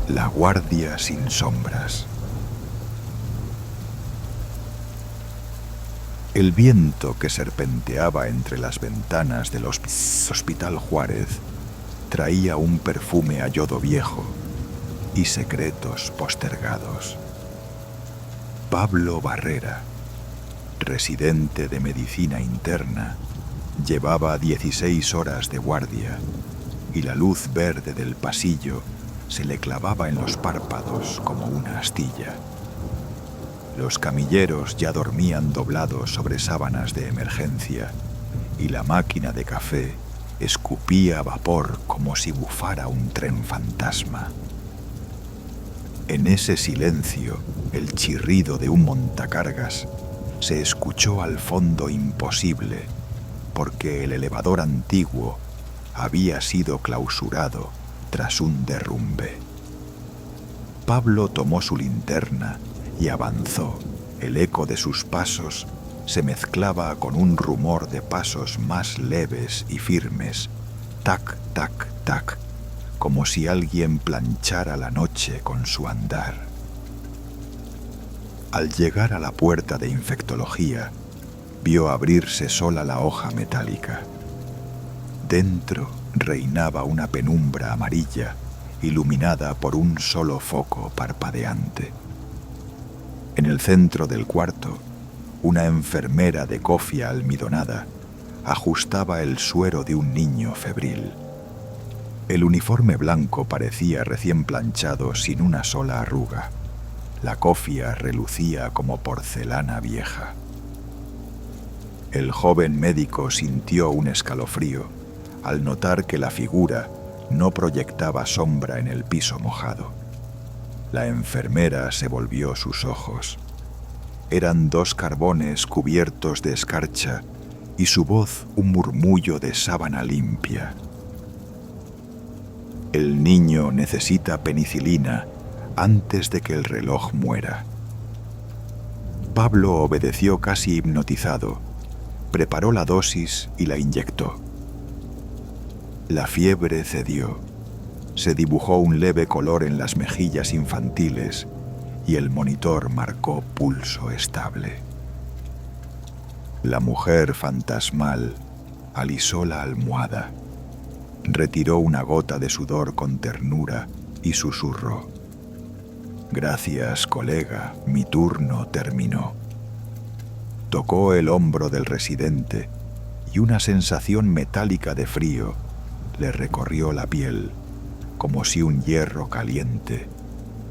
La guardia sin sombras. El viento que serpenteaba entre las ventanas del Hospital Juárez traía un perfume a yodo viejo y secretos postergados. Pablo Barrera, residente de medicina interna, llevaba 16 horas de guardia y la luz verde del pasillo se le clavaba en los párpados como una astilla. Los camilleros ya dormían doblados sobre sábanas de emergencia y la máquina de café escupía vapor como si bufara un tren fantasma. En ese silencio, el chirrido de un montacargas se escuchó al fondo imposible, porque el elevador antiguo había sido clausurado tras un derrumbe. Pablo tomó su linterna y avanzó. El eco de sus pasos se mezclaba con un rumor de pasos más leves y firmes, tac, tac, tac, como si alguien planchara la noche con su andar. Al llegar a la puerta de infectología, vio abrirse sola la hoja metálica. Dentro reinaba una penumbra amarilla, iluminada por un solo foco parpadeante. En el centro del cuarto, una enfermera de cofia almidonada ajustaba el suero de un niño febril. El uniforme blanco parecía recién planchado sin una sola arruga. La cofia relucía como porcelana vieja. El joven médico sintió un escalofrío al notar que la figura no proyectaba sombra en el piso mojado. La enfermera se volvió sus ojos. Eran 2 carbones cubiertos de escarcha y su voz un murmullo de sábana limpia. El niño necesita penicilina antes de que el reloj muera. Pablo obedeció casi hipnotizado. Preparó la dosis y la inyectó. La fiebre cedió. Se dibujó un leve color en las mejillas infantiles y el monitor marcó pulso estable. La mujer fantasmal alisó la almohada, retiró una gota de sudor con ternura y susurró: «Gracias, colega, mi turno terminó». Tocó el hombro del residente y una sensación metálica de frío le recorrió la piel, como si un hierro caliente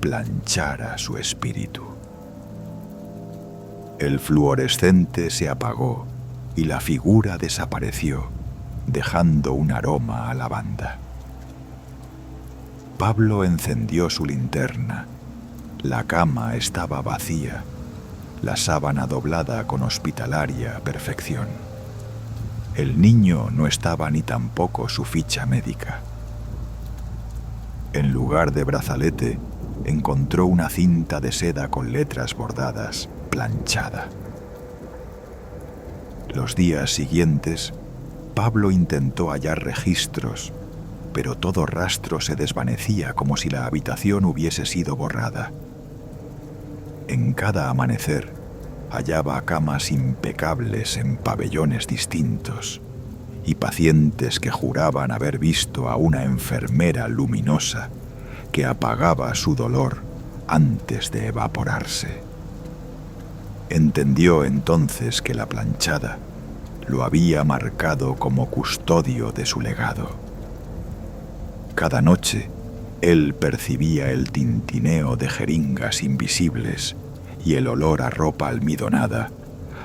planchara su espíritu. El fluorescente se apagó y la figura desapareció, dejando un aroma a lavanda. Pablo encendió su linterna. La cama estaba vacía, la sábana doblada con hospitalaria perfección. El niño no estaba ni tampoco su ficha médica. En lugar de brazalete, encontró una cinta de seda con letras bordadas, planchada. Los días siguientes, Pablo intentó hallar registros, pero todo rastro se desvanecía como si la habitación hubiese sido borrada. En cada amanecer, hallaba camas impecables en pabellones distintos y pacientes que juraban haber visto a una enfermera luminosa que apagaba su dolor antes de evaporarse. Entendió entonces que la planchada lo había marcado como custodio de su legado. Cada noche, él percibía el tintineo de jeringas invisibles y el olor a ropa almidonada,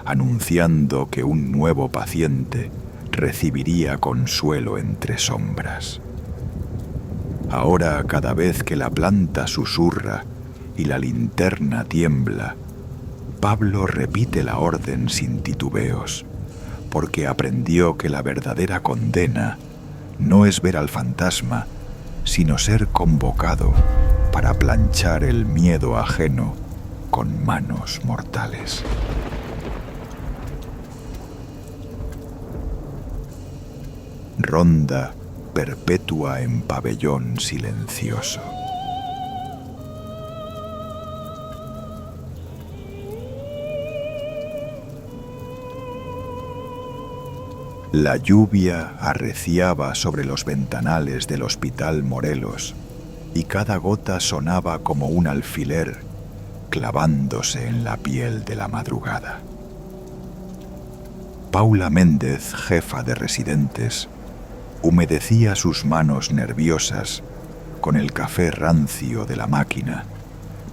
anunciando que un nuevo paciente recibiría consuelo entre sombras. Ahora, cada vez que la planta susurra y la linterna tiembla, Pablo repite la orden sin titubeos, porque aprendió que la verdadera condena no es ver al fantasma, sino ser convocado para planchar el miedo ajeno con manos mortales. Ronda perpetua en pabellón silencioso. La lluvia arreciaba sobre los ventanales del Hospital Morelos y cada gota sonaba como un alfiler clavándose en la piel de la madrugada. Paula Méndez, jefa de residentes, humedecía sus manos nerviosas con el café rancio de la máquina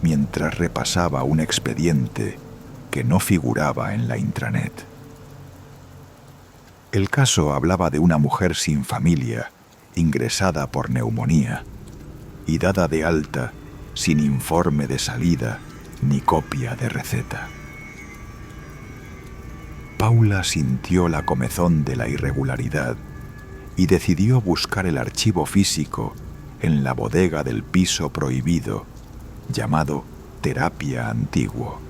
mientras repasaba un expediente que no figuraba en la intranet. El caso hablaba de una mujer sin familia, ingresada por neumonía y dada de alta sin informe de salida ni copia de receta. Paula sintió la comezón de la irregularidad y decidió buscar el archivo físico en la bodega del piso prohibido, llamado Terapia Antiguo.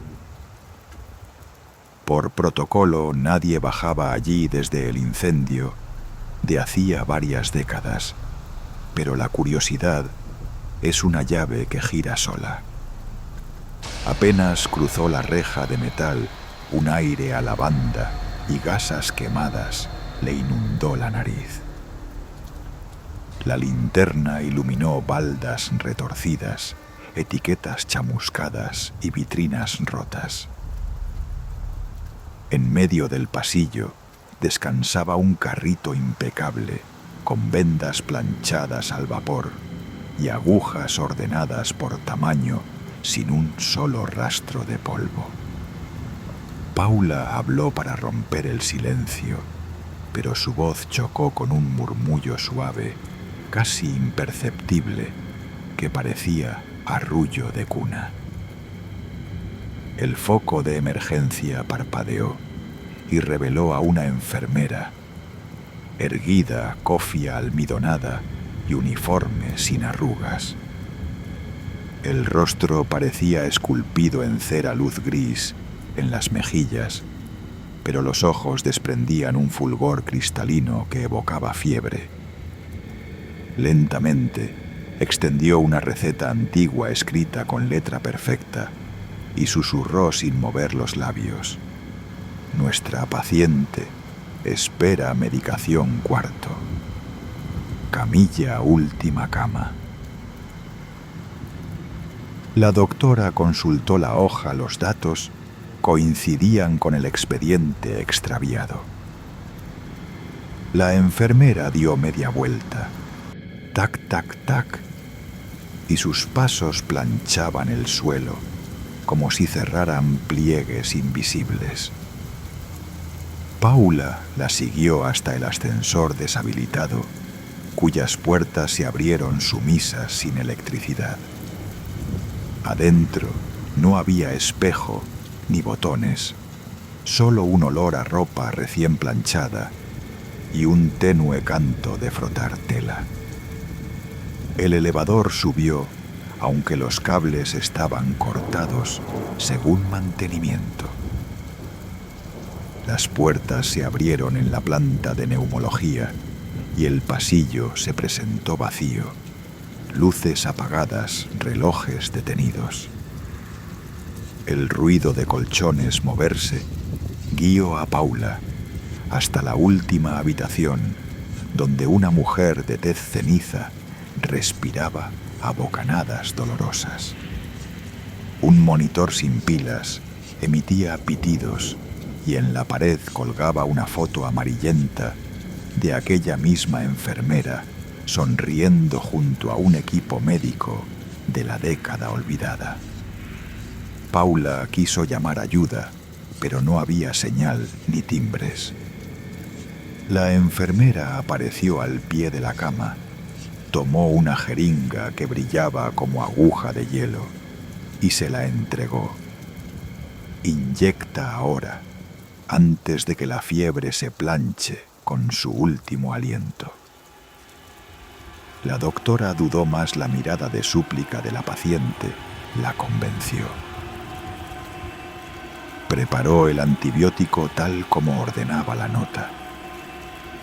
Por protocolo, nadie bajaba allí desde el incendio de hacía varias décadas, pero la curiosidad es una llave que gira sola. Apenas cruzó la reja de metal, un aire a lavanda y gasas quemadas le inundó la nariz. La linterna iluminó baldas retorcidas, etiquetas chamuscadas y vitrinas rotas. En medio del pasillo descansaba un carrito impecable, con vendas planchadas al vapor y agujas ordenadas por tamaño sin un solo rastro de polvo. Paula habló para romper el silencio, pero su voz chocó con un murmullo suave, casi imperceptible, que parecía arrullo de cuna. El foco de emergencia parpadeó y reveló a una enfermera, erguida, cofia almidonada y uniforme sin arrugas. El rostro parecía esculpido en cera luz gris en las mejillas, pero los ojos desprendían un fulgor cristalino que evocaba fiebre. Lentamente extendió una receta antigua escrita con letra perfecta y susurró sin mover los labios: nuestra paciente espera medicación cuarto. Camilla última cama. La doctora consultó la hoja. Los datos coincidían con el expediente extraviado. La enfermera dio media vuelta. Tac, tac, tac. Y sus pasos planchaban el suelo como si cerraran pliegues invisibles. Paula la siguió hasta el ascensor deshabilitado, cuyas puertas se abrieron sumisas sin electricidad. Adentro no había espejo ni botones, solo un olor a ropa recién planchada y un tenue canto de frotar tela. El elevador subió, aunque los cables estaban cortados según mantenimiento. Las puertas se abrieron en la planta de neumología y el pasillo se presentó vacío. Luces apagadas, relojes detenidos. El ruido de colchones moverse guió a Paula hasta la última habitación, donde una mujer de tez ceniza respiraba a bocanadas dolorosas. Un monitor sin pilas emitía pitidos y en la pared colgaba una foto amarillenta de aquella misma enfermera sonriendo junto a un equipo médico de la década olvidada. Paula quiso llamar ayuda, pero no había señal ni timbres. La enfermera apareció al pie de la cama, tomó una jeringa que brillaba como aguja de hielo y se la entregó. Inyecta ahora, antes de que la fiebre se planche con su último aliento. La doctora dudó más. La mirada de súplica de la paciente la convenció. Preparó el antibiótico tal como ordenaba la nota.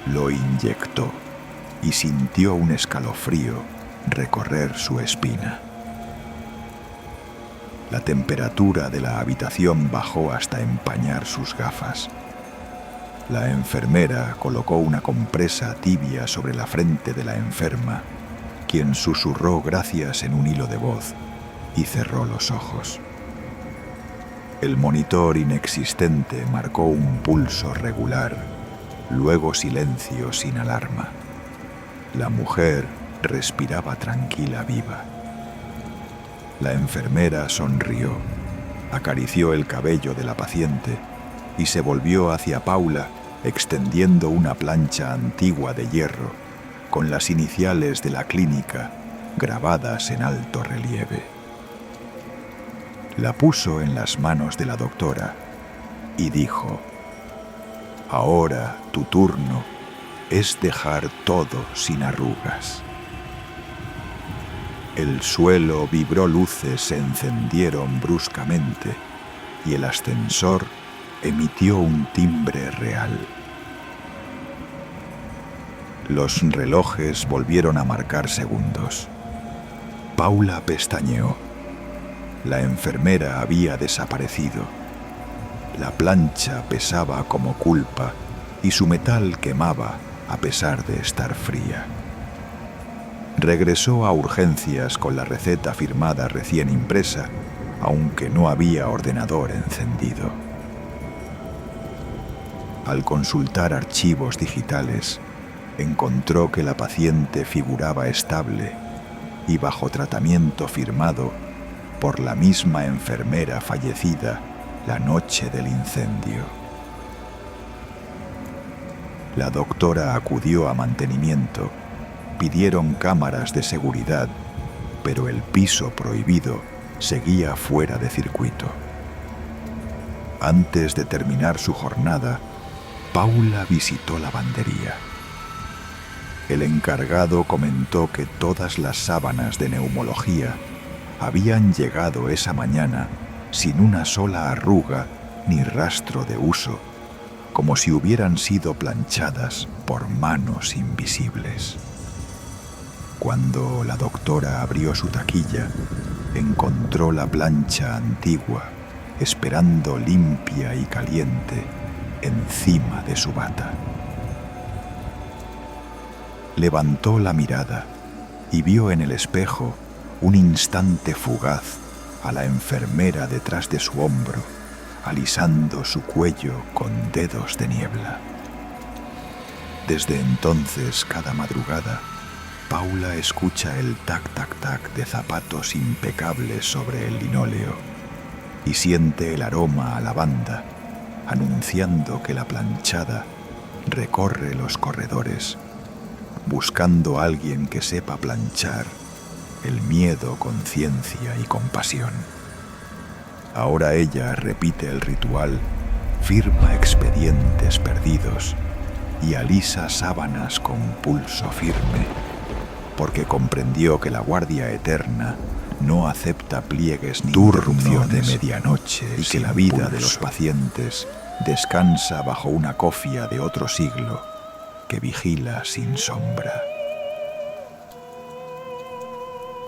Lo inyectó y sintió un escalofrío recorrer su espina. La temperatura de la habitación bajó hasta empañar sus gafas. La enfermera colocó una compresa tibia sobre la frente de la enferma, quien susurró gracias en un hilo de voz y cerró los ojos. El monitor inexistente marcó un pulso regular, luego silencio sin alarma. La mujer respiraba tranquila, viva. La enfermera sonrió, acarició el cabello de la paciente y se volvió hacia Paula, extendiendo una plancha antigua de hierro con las iniciales de la clínica grabadas en alto relieve. La puso en las manos de la doctora y dijo: «Ahora tu turno es dejar todo sin arrugas». El suelo vibró, luces se encendieron bruscamente y el ascensor emitió un timbre real. Los relojes volvieron a marcar segundos. Paula pestañeó. La enfermera había desaparecido. La plancha pesaba como culpa y su metal quemaba a pesar de estar fría. Regresó a urgencias con la receta firmada recién impresa, aunque no había ordenador encendido. Al consultar archivos digitales, encontró que la paciente figuraba estable y bajo tratamiento firmado por la misma enfermera fallecida la noche del incendio. La doctora acudió a mantenimiento, pidieron cámaras de seguridad, pero el piso prohibido seguía fuera de circuito. Antes de terminar su jornada, Paula visitó lavandería. El encargado comentó que todas las sábanas de neumología habían llegado esa mañana sin una sola arruga ni rastro de uso, como si hubieran sido planchadas por manos invisibles. Cuando la doctora abrió su taquilla, encontró la plancha antigua, esperando limpia y caliente, encima de su bata. Levantó la mirada y vio en el espejo un instante fugaz a la enfermera detrás de su hombro, alisando su cuello con dedos de niebla. Desde entonces, cada madrugada, Paula escucha el tac-tac-tac de zapatos impecables sobre el linóleo y siente el aroma a lavanda, anunciando que la planchada recorre los corredores, buscando a alguien que sepa planchar el miedo con ciencia y compasión. Ahora ella repite el ritual, firma expedientes perdidos y alisa sábanas con pulso firme, porque comprendió que la guardia eterna no acepta pliegues ni turno de medianoche y que la vida de los pacientes descansa bajo una cofia de otro siglo que vigila sin sombra.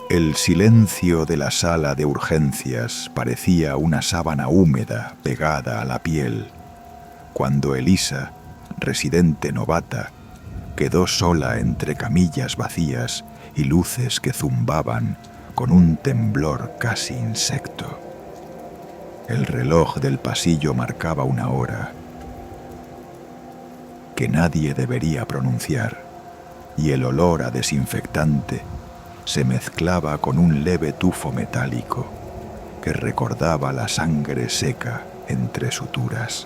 El silencio de la sala de urgencias parecía una sábana húmeda pegada a la piel, cuando Elisa, residente novata, quedó sola entre camillas vacías y luces que zumbaban con un temblor casi insecto. El reloj del pasillo marcaba una hora que nadie debería pronunciar, y el olor a desinfectante se mezclaba con un leve tufo metálico que recordaba la sangre seca entre suturas.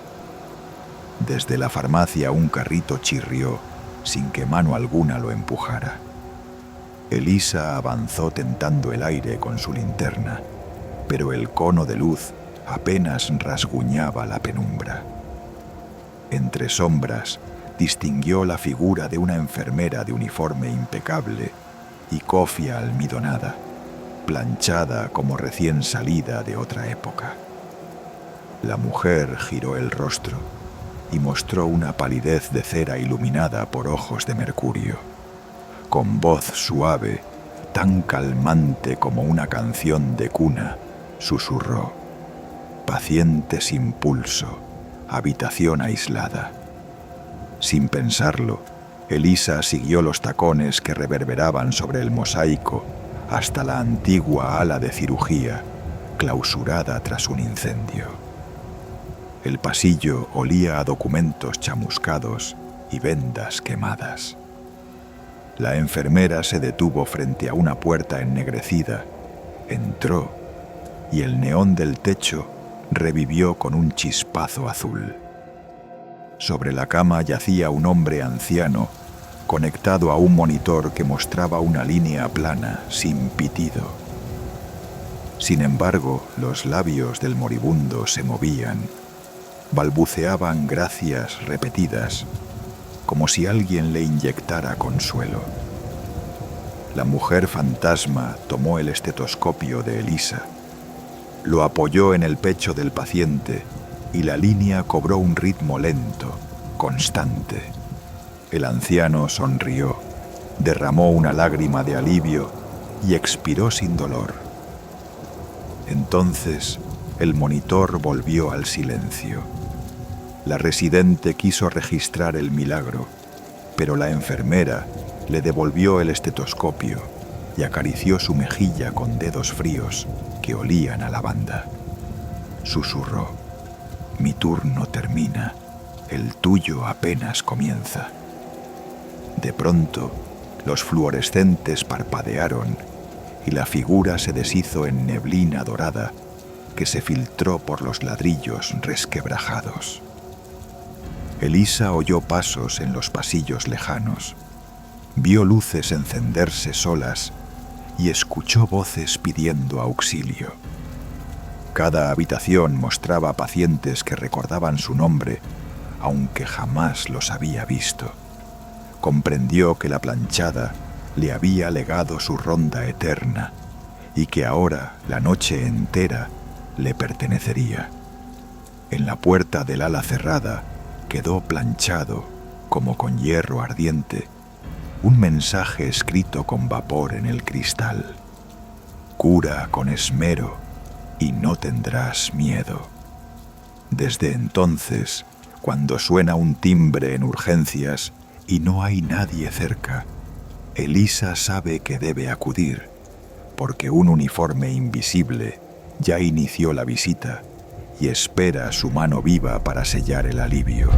Desde la farmacia un carrito chirrió sin que mano alguna lo empujara. Elisa avanzó tentando el aire con su linterna, pero el cono de luz apenas rasguñaba la penumbra. Entre sombras distinguió la figura de una enfermera de uniforme impecable y cofia almidonada, planchada como recién salida de otra época. La mujer giró el rostro y mostró una palidez de cera iluminada por ojos de mercurio. Con voz suave, tan calmante como una canción de cuna, susurró: «Paciente sin pulso, habitación aislada, Sin pensarlo, Elisa siguió los tacones que reverberaban sobre el mosaico hasta la antigua ala de cirugía, clausurada tras un incendio. El pasillo olía a documentos chamuscados y vendas quemadas. La enfermera se detuvo frente a una puerta ennegrecida, entró y el neón del techo revivió con un chispazo azul. Sobre la cama yacía un hombre anciano, conectado a un monitor que mostraba una línea plana, sin pitido. Sin embargo, los labios del moribundo se movían, balbuceaban gracias repetidas, como si alguien le inyectara consuelo. La mujer fantasma tomó el estetoscopio de Elisa, lo apoyó en el pecho del paciente y la línea cobró un ritmo lento, constante. El anciano sonrió, derramó una lágrima de alivio y expiró sin dolor. Entonces, el monitor volvió al silencio. La residente quiso registrar el milagro, pero la enfermera le devolvió el estetoscopio y acarició su mejilla con dedos fríos que olían a lavanda. Susurró: «Mi turno termina, el tuyo apenas comienza». De pronto, los fluorescentes parpadearon y la figura se deshizo en neblina dorada que se filtró por los ladrillos resquebrajados. Elisa oyó pasos en los pasillos lejanos, vio luces encenderse solas y escuchó voces pidiendo auxilio. Cada habitación mostraba pacientes que recordaban su nombre, aunque jamás los había visto. Comprendió que la planchada le había legado su ronda eterna y que ahora la noche entera le pertenecería. En la puerta del ala cerrada quedó planchado, como con hierro ardiente, un mensaje escrito con vapor en el cristal: «Cura con esmero y no tendrás miedo». Desde entonces, cuando suena un timbre en urgencias y no hay nadie cerca, Elisa sabe que debe acudir, porque un uniforme invisible ya inició la visita y espera su mano viva para sellar el alivio.